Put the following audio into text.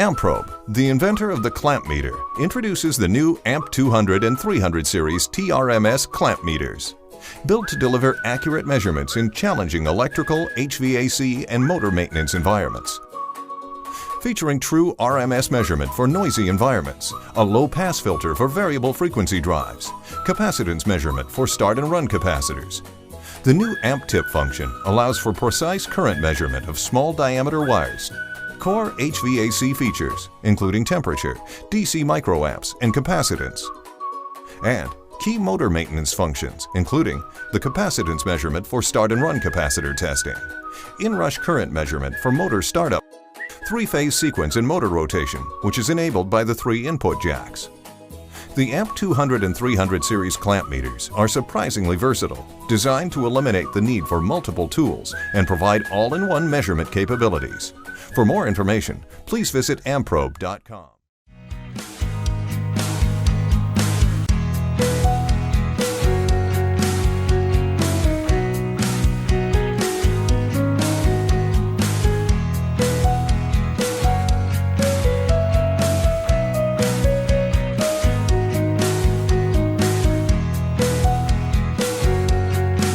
Amprobe, the inventor of the clamp meter, introduces the new AMP 200 and 300 series TRMS clamp meters. Built to deliver accurate measurements in challenging electrical, HVAC, and motor maintenance environments. Featuring true RMS measurement for noisy environments, a low-pass filter for variable frequency drives, capacitance measurement for start and run capacitors. The new amp tip function allows for precise current measurement of small diameter wires. Core HVAC features, including temperature, DC microamps, and capacitance. And key motor maintenance functions, including the capacitance measurement for start and run capacitor testing, inrush current measurement for motor startup, three-phase sequence and motor rotation, which is enabled by the 3 input jacks. The AMP 200 and 300 series clamp meters are surprisingly versatile, designed to eliminate the need for multiple tools and provide all-in-one measurement capabilities. For more information, please visit amprobe.com.